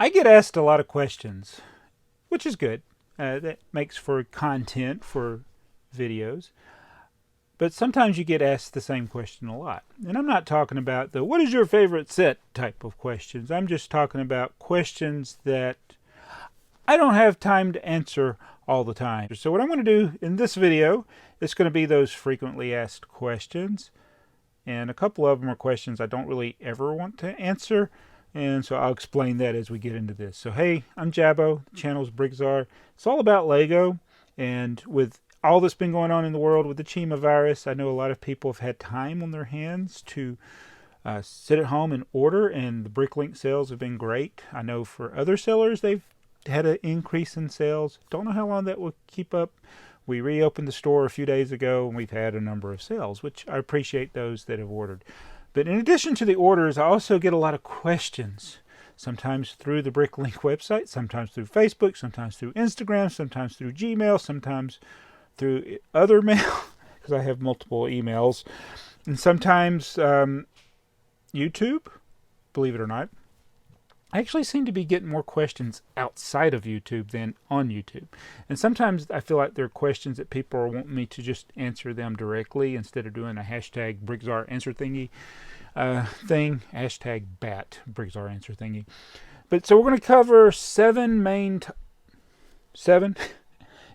I get asked a lot of questions, which is good. That makes for content for videos. But sometimes you get asked the same question a lot. And I'm not talking about the what is your favorite set type of questions. I'm just talking about questions that I don't have time to answer all the time. So what I'm going to do in this video is going to be those frequently asked questions. And a couple of them are questions I don't really ever want to answer. And so I'll explain that as we get into this. So hey, I'm Jabbo, the channel's BrickTsar. It's all about Lego. And with all that's been going on in the world with the Chima virus, I know a lot of people have had time on their hands to sit at home and order. And the Bricklink sales have been great. I know for other sellers, they've had an increase in sales. Don't know how long that will keep up. We reopened the store a few days ago and we've had a number of sales, which I appreciate those that have ordered. But in addition to the orders, I also get a lot of questions, sometimes through the Bricklink website, sometimes through Facebook, sometimes through Instagram, sometimes through Gmail, sometimes through other mail, because I have multiple emails, and sometimes YouTube, believe it or not. I actually seem to be getting more questions outside of YouTube than on YouTube. And sometimes I feel like there are questions that people are wanting me to just answer them directly instead of doing a hashtag BrickTsar answer thingy thing. Hashtag bat BrickTsar answer thingy. But so we're going to cover seven,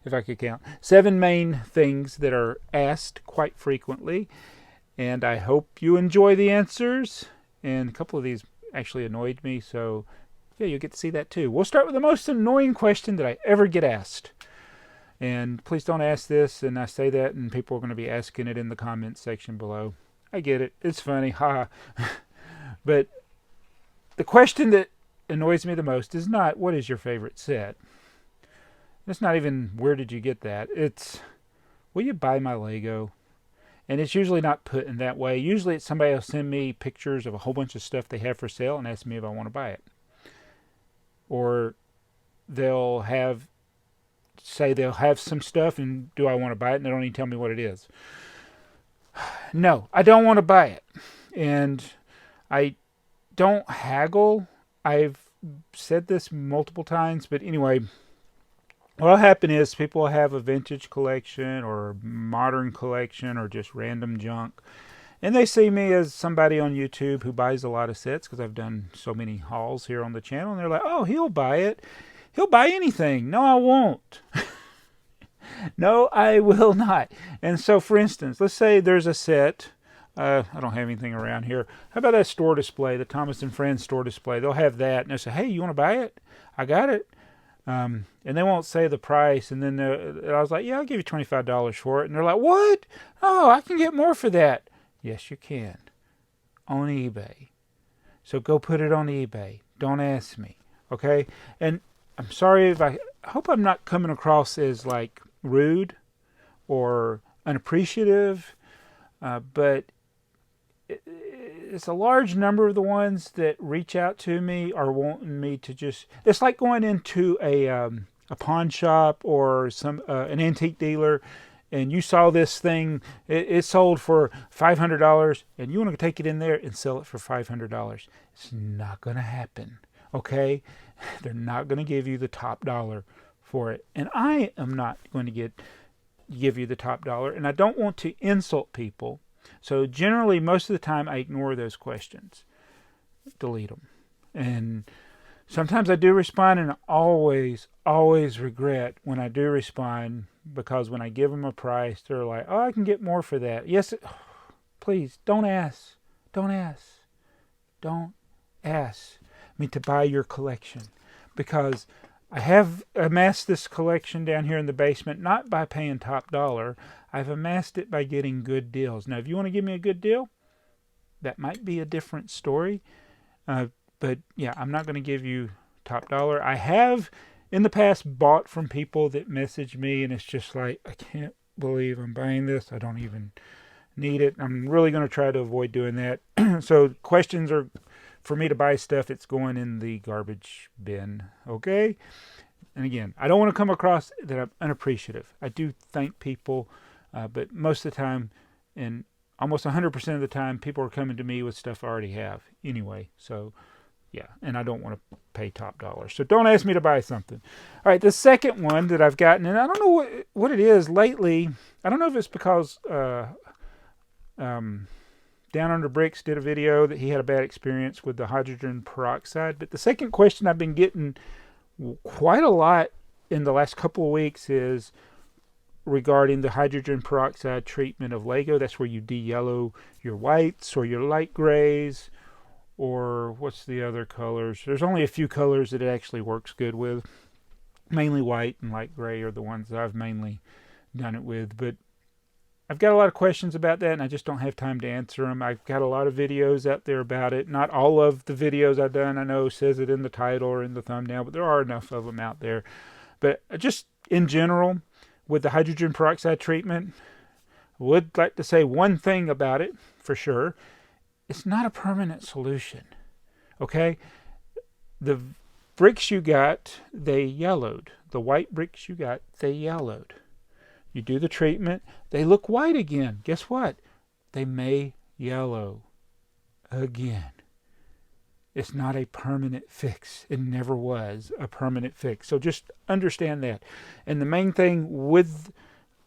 if I could count, 7 main things that are asked quite frequently. And I hope you enjoy the answers. And a couple of these actually annoyed me, so yeah, you'll get to see that too. We'll start with the most annoying question that I ever get asked. And please don't ask this, and I say that, and people are going to be asking it in the comments section below. I get it. It's funny. Ha. But the question that annoys me the most is not, what is your favorite set? It's not even, where did you get that? It's, will you buy my Lego? And it's usually not put in that way. Usually it's somebody will send me pictures of a whole bunch of stuff they have for sale and ask me if I want to buy it. Or they'll say they'll have some stuff and do I want to buy it, and they don't even tell me what it is. No, I don't want to buy it. And I don't haggle. I've said this multiple times, but anyway, what'll happen is people will have a vintage collection or a modern collection or just random junk. And they see me as somebody on YouTube who buys a lot of sets because I've done so many hauls here on the channel. And they're like, oh, he'll buy it. He'll buy anything. No, I won't. No, I will not. And so, for instance, let's say there's a set. I don't have anything around here. How about that store display, the Thomas and Friends store display? They'll have that. And they'll say, hey, you want to buy it? I got it. And they won't say the price. And then I was like, yeah, I'll give you $25 for it. And they're like, what? Oh, I can get more for that. Yes, you can. On eBay. So go put it on eBay. Don't ask me. Okay? And I'm sorry if I hope I'm not coming across as like rude or unappreciative. But it's a large number of the ones that reach out to me are wanting me to just, it's like going into a pawn shop or an antique dealer, and you saw this thing, it sold for $500, and you want to take it in there and sell it for $500. It's not going to happen. Okay? They're not going to give you the top dollar for it. And I am not going to give you the top dollar, and I don't want to insult people. So generally, most of the time, I ignore those questions, delete them. And sometimes I do respond, and I always regret when I do respond, because when I give them a price, they're like, oh, I can get more for that. Yes, please, don't ask. Don't ask. Don't ask me to buy your collection, because I have amassed this collection down here in the basement, not by paying top dollar. I've amassed it by getting good deals. Now, if you want to give me a good deal, that might be a different story. But yeah, I'm not going to give you top dollar. I have in the past bought from people that message me, and it's just like, I can't believe I'm buying this. I don't even need it. I'm really going to try to avoid doing that. So questions are, for me to buy stuff, it's going in the garbage bin. Okay? And again, I don't want to come across that I'm unappreciative. I do thank people, but most of the time, and almost 100% of the time, people are coming to me with stuff I already have anyway. So Yeah, and I don't want to pay top dollar. So don't ask me to buy something. All right, the second one that I've gotten, and I don't know what it is lately. I don't know if it's because Down Under Bricks did a video that he had a bad experience with the hydrogen peroxide. But the second question I've been getting quite a lot in the last couple of weeks is regarding the hydrogen peroxide treatment of Lego. That's where you de-yellow your whites or your light grays, or what's the other colors? There's only a few colors that it actually works good with. Mainly white and light gray are the ones that I've mainly done it with. But I've got a lot of questions about that, and I just don't have time to answer them. I've got a lot of videos out there about it. Not all of the videos I've done, I know, says it in the title or in the thumbnail, but there are enough of them out there. But just in general, with the hydrogen peroxide treatment, I would like to say one thing about it for sure. It's not a permanent solution. Okay? The bricks you got, they yellowed. The white bricks you got, they yellowed. You do the treatment, they look white again. Guess what? They may yellow again. It's not a permanent fix. It never was a permanent fix. So just understand that. And the main thing with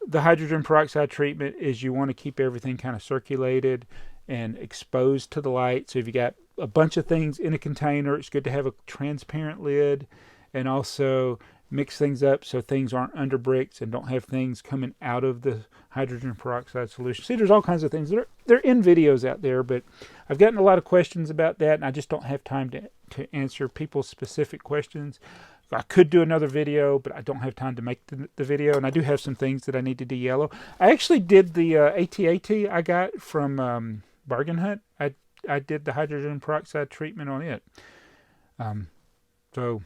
the hydrogen peroxide treatment is you want to keep everything kind of circulated and exposed to the light. So if you got a bunch of things in a container, it's good to have a transparent lid, and also mix things up so things aren't under bricks and don't have things coming out of the hydrogen peroxide solution. See, there's all kinds of things. They're in videos out there, but I've gotten a lot of questions about that, and I just don't have time to answer people's specific questions. I could do another video, but I don't have time to make the video, and I do have some things that I need to de-yellow. I actually did the AT-AT I got from Bargain Hunt. I did the hydrogen peroxide treatment on it. So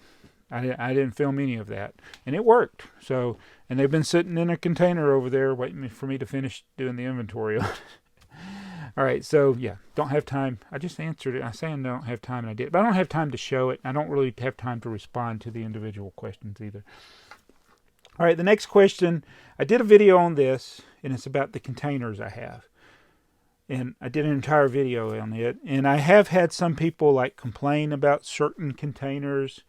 I didn't film any of that, and it worked. So, and they've been sitting in a container over there waiting for me to finish doing the inventory on it. All right, so yeah, don't have time. I just answered it. I say I don't have time, and I did, but I don't have time to show it. I don't really have time to respond to the individual questions either. All right, the next question, I did a video on this, and it's about the containers I have. And I did an entire video on it, and I have had some people like complain about certain containers.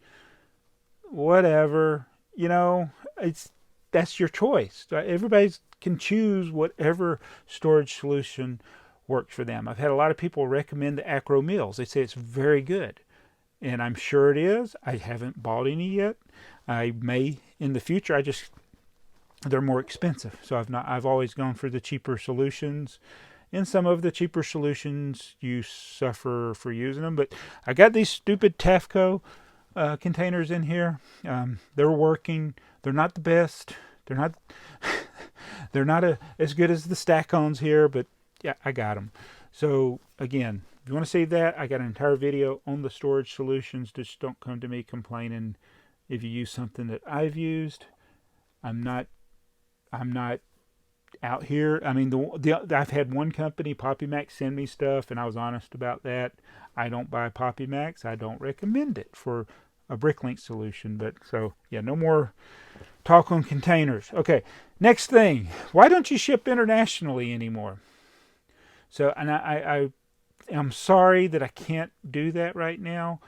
Whatever, you know, that's your choice. Everybody can choose whatever storage solution works for them. I've had a lot of people recommend the Acro Mills. They say it's very good, and I'm sure it is. I haven't bought any yet. I may in the future. They're more expensive, so I've always gone for the cheaper solutions. And some of the cheaper solutions you suffer for using them, but I got these stupid Tafco containers in here. They're working. They're not the best. They're not as good as the Stack-Ons here, but yeah, I got them. So again, if you want to see that, I got an entire video on the storage solutions. Just don't come to me complaining if you use something that I've used. I'm not out here. I mean, I've had one company, PoppyMax, send me stuff, and I was honest about that. I don't buy PoppyMax. I don't recommend it for a Bricklink solution. But so yeah, no more talk on containers. Okay, next thing. Why don't you ship internationally anymore? So, and I am sorry that I can't do that right now.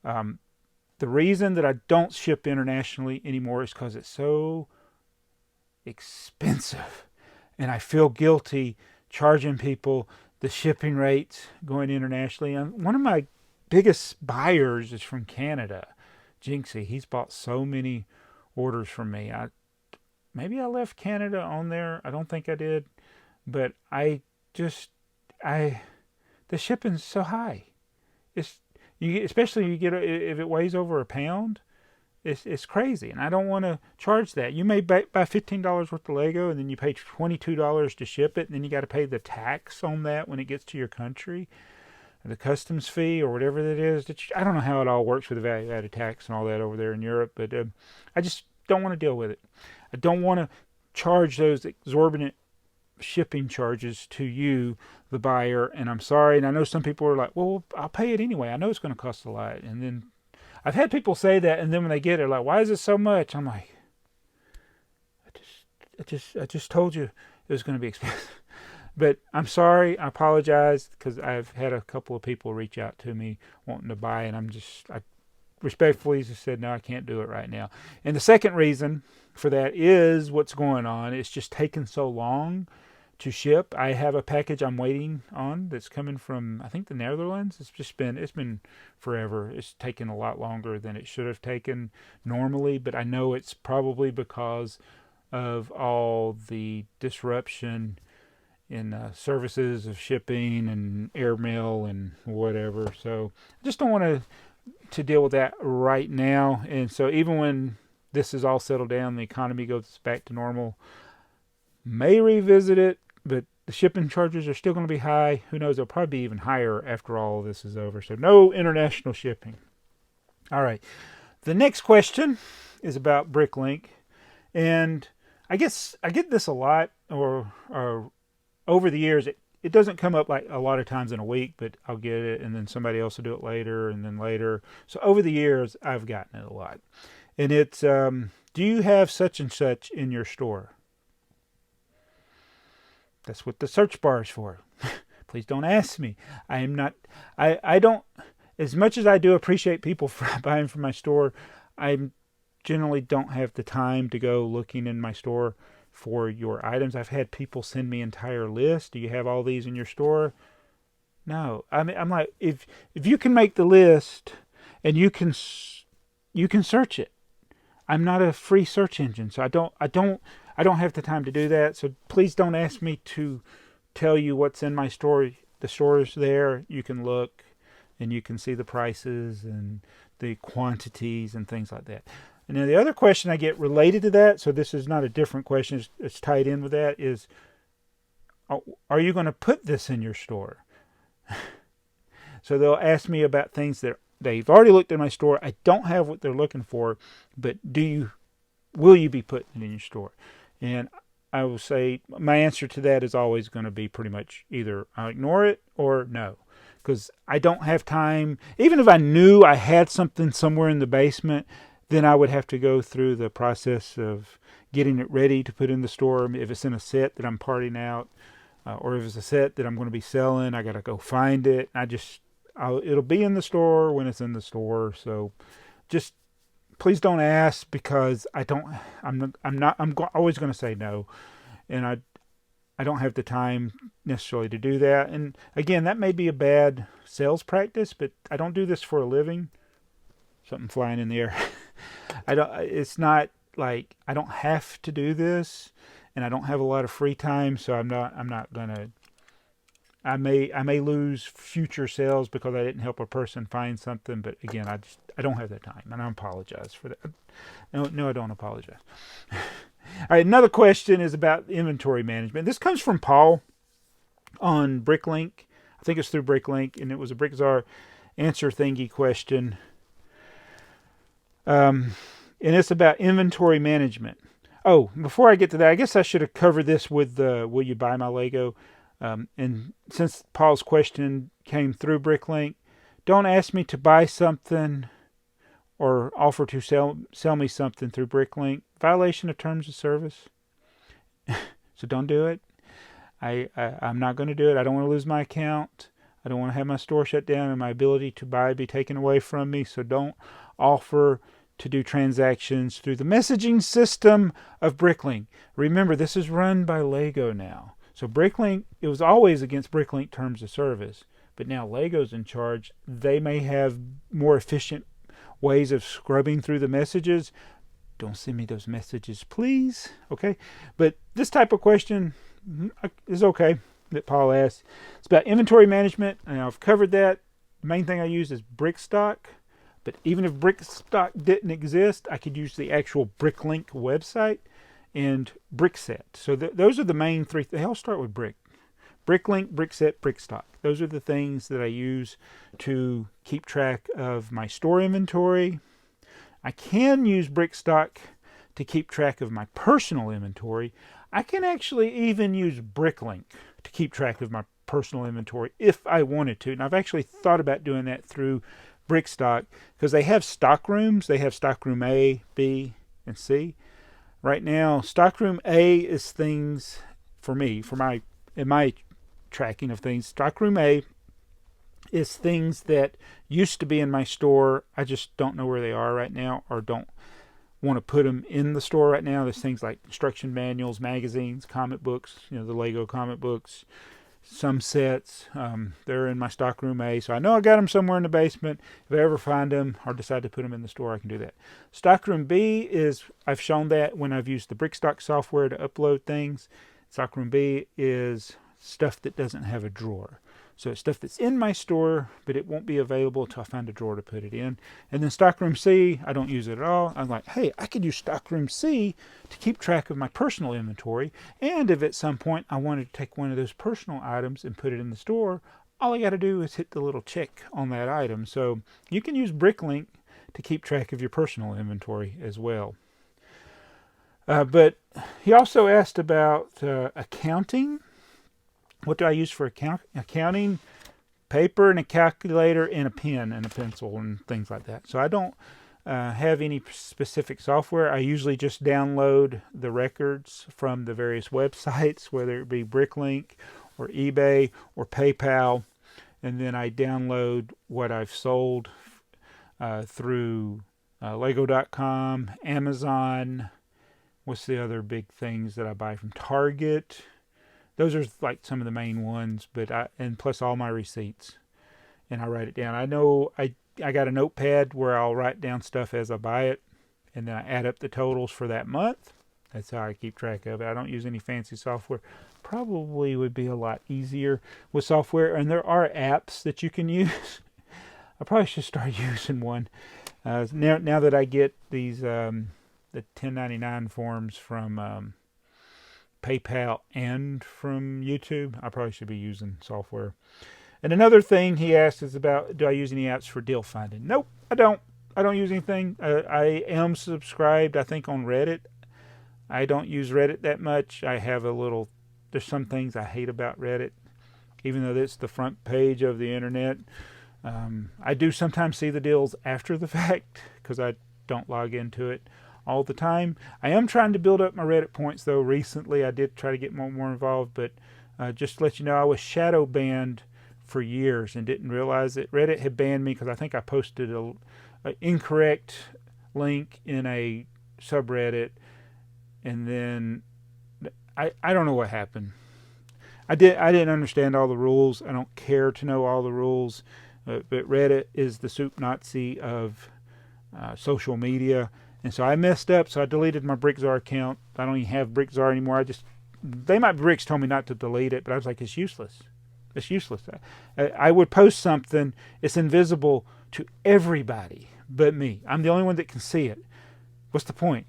The reason that I don't ship internationally anymore is because it's so expensive. And I feel guilty charging people the shipping rates going internationally. One of my biggest buyers is from Canada, Jinxie. He's bought so many orders from me. Maybe I left Canada on there. I don't think I did. But the shipping's so high. Especially if it weighs over a pound. It's crazy, and I don't want to charge that. You may buy $15 worth of Lego, and then you pay $22 to ship it, and then you got to pay the tax on that when it gets to your country, the customs fee or whatever that is. I don't know how it all works with the value-added tax and all that over there in Europe, but I just don't want to deal with it. I don't want to charge those exorbitant shipping charges to you, the buyer, and I'm sorry. And I know some people are like, well, I'll pay it anyway. I know it's going to cost a lot, and then I've had people say that, and then when they get it, like, why is it so much? I'm like, I just told you it was going to be expensive. But I'm sorry. I apologize because I've had a couple of people reach out to me wanting to buy, and I respectfully just said, no, I can't do it right now. And the second reason for that is what's going on. It's just taken so long to ship. I have a package I'm waiting on that's coming from, I think, the Netherlands. It's been forever. It's taken a lot longer than it should have taken normally, but I know it's probably because of all the disruption in services of shipping and airmail and whatever. So I just don't want to deal with that right now. And so even when this is all settled down, the economy goes back to normal, may revisit it, but the shipping charges are still going to be high. Who knows? They'll probably be even higher after all of this is over. So no international shipping. All right. The next question is about Bricklink. And I guess I get this a lot, or over the years. It doesn't come up like a lot of times in a week, but I'll get it, and then somebody else will do it later, and then later. So over the years, I've gotten it a lot. And it's, do you have such and such in your store? That's what the search bar is for. Please don't ask me. I don't, as much as I do appreciate people buying from my store, I generally don't have the time to go looking in my store for your items. I've had people send me entire lists. Do you have all these in your store? No. I mean, I'm like, if you can make the list and you can search it. I'm not a free search engine, so I don't have the time to do that. So please don't ask me to tell you what's in my store. The store is there. You can look and you can see the prices and the quantities and things like that. And then the other question I get related to that, so this is not a different question, it's tied in with that, is, are you going to put this in your store? So they'll ask me about things that they've already looked at my store. I don't have what they're looking for, but will you be putting it in your store? And I will say my answer to that is always going to be pretty much either I'll ignore it or no, because I don't have time. Even if I knew I had something somewhere in the basement, then I would have to go through the process of getting it ready to put in the store. If it's in a set that I'm parting out, or if it's a set that I'm going to be selling, I got to go find it. It'll be in the store when it's in the store. So just please don't ask, because I'm always going to say no. And I don't have the time necessarily to do that. And again, that may be a bad sales practice, but I don't do this for a living. Something flying in the air. It's not like I don't have to do this, and I don't have a lot of free time, so I'm not gonna. I may lose future sales because I didn't help a person find something, but again, I don't have that time, and I apologize for that. No, I don't apologize. All right, another question is about inventory management. This comes from Paul on Bricklink. I think it's through Bricklink, and it was a BrickTsar answer thingy question. And it's about inventory management. Oh, before I get to that, I guess I should have covered this with will you buy my Lego? And since Paul's question came through Bricklink, don't ask me to buy something or offer to sell me something through Bricklink. Violation of terms of service. So don't do it. I'm not going to do it. I don't want to lose my account. I don't want to have my store shut down and my ability to buy be taken away from me. So don't offer to do transactions through the messaging system of Bricklink. Remember, this is run by Lego now. So Bricklink, it was always against Bricklink terms of service, but now Lego's in charge. They may have more efficient ways of scrubbing through the messages. Don't send me those messages, please. Okay? But this type of question is okay that Paul asked. It's about inventory management, and I've covered that. The main thing I use is Brickstock. But even if Brickstock didn't exist, I could use the actual Bricklink website and Brickset. So those are the main three. They all start with Brick. Bricklink, Brickset, Brickstock. Those are the things that I use to keep track of my store inventory. I can use Brickstock to keep track of my personal inventory. I can actually even use Bricklink to keep track of my personal inventory if I wanted to. And I've actually thought about doing that through Brickstock, because they have stock rooms. They have stockroom A, B, and C. Right now, stockroom A is things for me, for my in my tracking of things. Stockroom A is things that used to be in my store. I just don't know where they are right now, or don't want to put them in the store right now. There's things like instruction manuals, magazines, comic books, the Lego comic books, some sets. They're in my stockroom A, so I know I got them somewhere in the basement. If I ever find them or decide to put them in the store, I can do that. Stockroom B is, I've shown that when I've used the BrickTsar software to upload things. Stockroom B is stuff that doesn't have a drawer. So it's stuff that's in my store, but it won't be available until I find a drawer to put it in. And then Stockroom C, I don't use it at all. I'm like, hey, I could use Stockroom C to keep track of my personal inventory. And if at some point I wanted to take one of those personal items and put it in the store, all I got to do is hit the little check on that item. So you can use Bricklink to keep track of your personal inventory as well. But he also asked about accounting. What do I use for accounting? Paper and a calculator and a pen and a pencil and things like that. So I don't have any specific software. I usually just download the records from the various websites, whether it be Bricklink or eBay or PayPal, and then I download what I've sold through Lego.com, Amazon. What's the other big things that I buy from Target? Those are like some of the main ones, and plus all my receipts, and I write it down. I know I got a notepad where I'll write down stuff as I buy it, and then I add up the totals for that month. That's how I keep track of it. I don't use any fancy software. Probably would be a lot easier with software, and there are apps that you can use. I probably should start using one. Now that I get these the 1099 forms from PayPal and from YouTube, I probably should be using software. And another thing he asked is about, do I use any apps for deal finding? Nope, I don't. I don't use anything. I am subscribed, I think, on Reddit. I don't use Reddit that much. There's some things I hate about Reddit, even though it's the front page of the internet. I do sometimes see the deals after the fact because I don't log into it all the time. I am trying to build up my Reddit points, though. Recently I did try to get more involved, but just to let you know, I was shadow banned for years and didn't realize that Reddit had banned me because I think I posted an incorrect link in a subreddit, and then I don't know what happened. I didn't understand all the rules. I don't care to know all the rules, but Reddit is the soup Nazi of social media. And so I messed up, so I deleted my BrickTsar account. I don't even have BrickTsar anymore. TheyMightBeBricks told me not to delete it, but I was like, it's useless. It's useless. I would post something, it's invisible to everybody but me. I'm the only one that can see it. What's the point?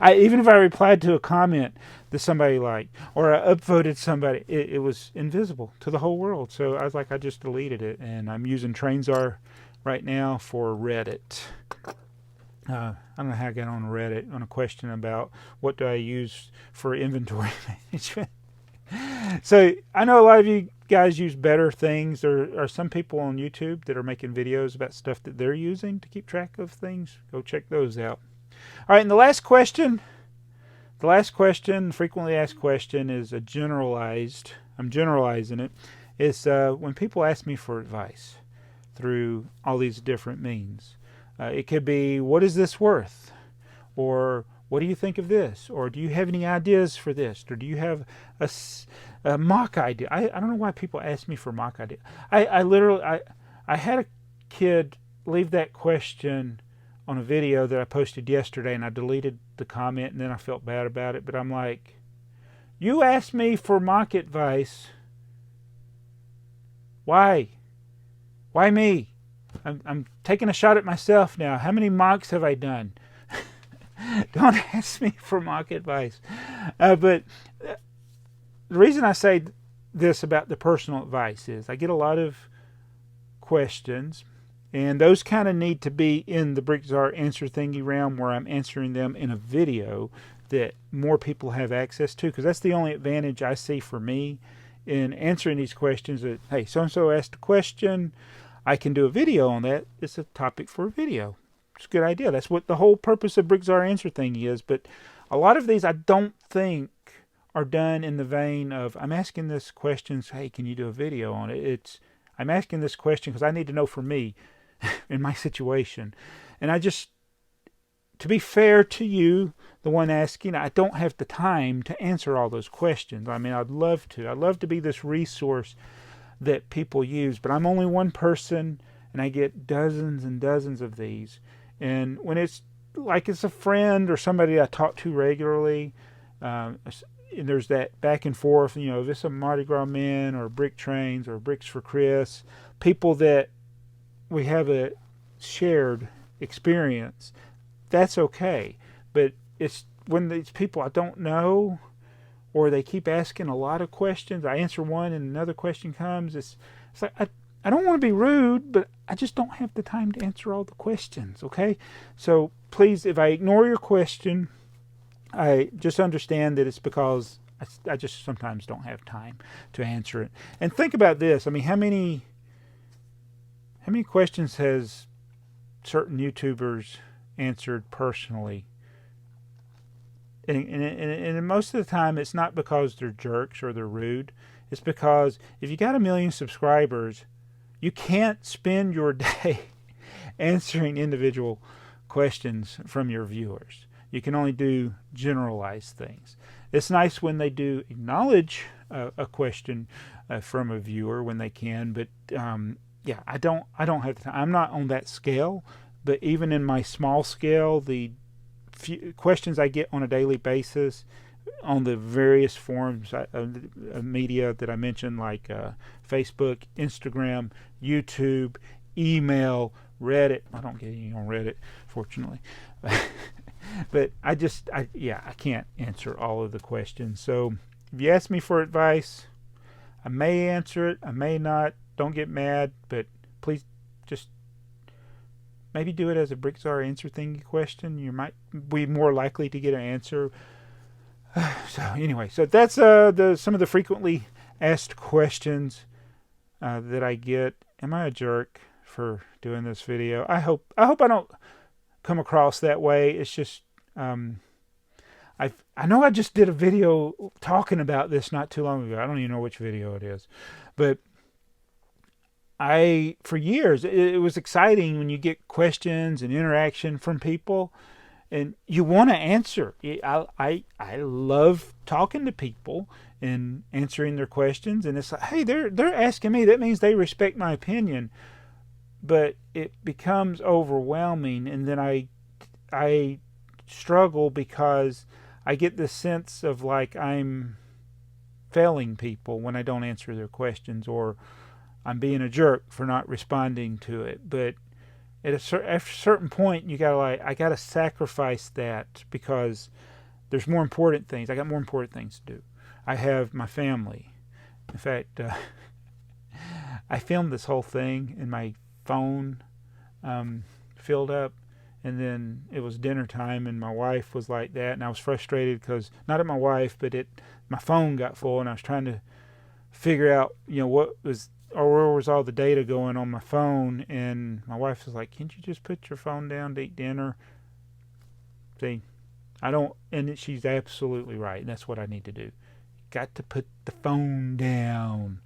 Even if I replied to a comment that somebody liked, or I upvoted somebody, it was invisible to the whole world. So I was like, I just deleted it, and I'm using TheyMightBeBricks right now for Reddit. I don't know how I got on Reddit on a question about what do I use for inventory management. So I know a lot of you guys use better things. There are some people on YouTube that are making videos about stuff that they're using to keep track of things. Go check those out. All right, and the last question, frequently asked question, is I'm generalizing it, is when people ask me for advice through all these different means. It could be, what is this worth? Or what do you think of this? Or do you have any ideas for this? Or do you have a mock idea? I don't know why people ask me for mock idea. I had a kid leave that question on a video that I posted yesterday, and I deleted the comment, and then I felt bad about it. But I'm like, you asked me for mock advice. Why? Why me? I'm taking a shot at myself now. How many mocks have I done? Don't ask me for mock advice. But the reason I say this about the personal advice is I get a lot of questions, and those kind of need to be in the BrickTsar answer thingy realm, where I'm answering them in a video that more people have access to, because that's the only advantage I see for me in answering these questions. That, hey, so-and-so asked a question, I can do a video on that. It's a topic for a video. It's a good idea. That's what the whole purpose of BrickTsar answer thing is. But a lot of these I don't think are done in the vein of, I'm asking this question, so, hey, can you do a video on it? I'm asking this question because I need to know for me in my situation. And to be fair to you, the one asking, I don't have the time to answer all those questions. I mean, I'd love to. I'd love to be this resource that people use, but I'm only one person, and I get dozens and dozens of these. And when it's like it's a friend or somebody I talk to regularly, and there's that back and forth, if it's a Mardi Gras men or brick trains or bricks for Chris, people that we have a shared experience, that's okay. But it's when these people I don't know, or they keep asking a lot of questions, I answer one and another question comes, it's like, I don't want to be rude, but I just don't have the time to answer all the questions, okay? So please, if I ignore your question, I just understand that it's because I just sometimes don't have time to answer it. And think about this. I mean, how many questions has certain YouTubers answered personally? And most of the time, it's not because they're jerks or they're rude. It's because if you got 1 million subscribers, you can't spend your day answering individual questions from your viewers. You can only do generalized things. It's nice when they do acknowledge a question from a viewer when they can, but yeah, I don't have the time. I'm not on that scale, but even in my small scale, the few questions I get on a daily basis on the various forms of media that I mentioned, like Facebook, Instagram, YouTube, email, Reddit. I don't get any on Reddit, fortunately. But I can't answer all of the questions. So if you ask me for advice, I may answer it, I may not. Don't get mad, but please just maybe do it as a BrickTsar answer thingy question. You might be more likely to get an answer. So anyway, so that's some of the frequently asked questions that I get. Am I a jerk for doing this video? I hope I don't come across that way. It's just I know I just did a video talking about this not too long ago. I don't even know which video it is, but for years it was exciting when you get questions and interaction from people, and you want to answer. I love talking to people and answering their questions, and it's like, hey, they're asking me. That means they respect my opinion. But it becomes overwhelming, and then I struggle because I get this sense of like I'm failing people when I don't answer their questions, or I'm being a jerk for not responding to it. But at a certain point, I gotta sacrifice that because there's more important things. I got more important things to do. I have my family. In fact, I filmed this whole thing in my phone filled up, and then it was dinner time, and my wife was like that, and I was frustrated because not at my wife, but my phone got full, and I was trying to figure out what was, or where was all the data going on my phone, and my wife was like, can't you just put your phone down to eat dinner? See, I don't, and she's absolutely right, and that's what I need to do. Got to put the phone down.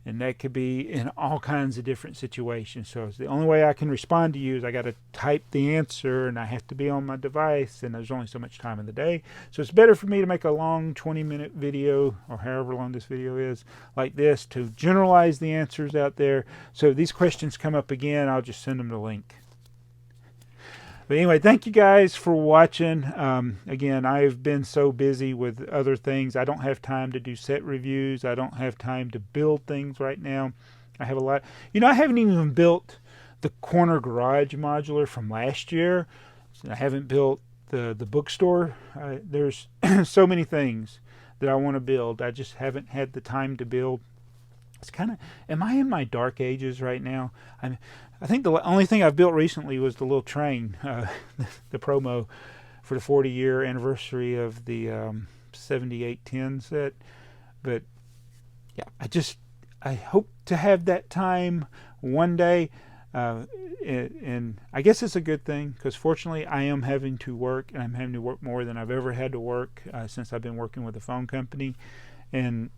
And that could be in all kinds of different situations. So it's the only way I can respond to you is I got to type the answer, and I have to be on my device, and there's only so much time in the day. So it's better for me to make a long 20-minute video, or however long this video is, like this, to generalize the answers out there. So if these questions come up again, I'll just send them the link. But anyway, thank you guys for watching. Again, I've been so busy with other things. I don't have time to do set reviews. I don't have time to build things right now. I have a lot. I haven't even built the corner garage modular from last year. I haven't built the bookstore. There's so many things that I want to build. I just haven't had the time to build. It's kind of, am I in my dark ages right now? I think the only thing I've built recently was the little train, the promo for the 40-year anniversary of the 7810 set. But yeah, I hope to have that time one day. And I guess it's a good thing, because fortunately I am having to work, and I'm having to work more than I've ever had to work since I've been working with a phone company, and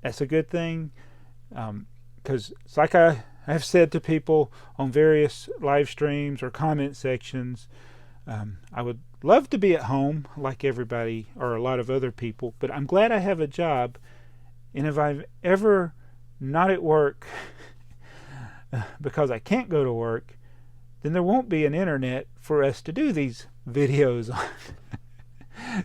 that's a good thing, because it's like I've said to people on various live streams or comment sections, I would love to be at home like everybody or a lot of other people, but I'm glad I have a job, and if I'm ever not at work because I can't go to work, then there won't be an internet for us to do these videos on.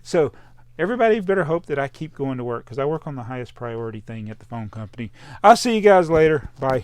So everybody better hope that I keep going to work, because I work on the highest priority thing at the phone company. I'll see you guys later. Bye.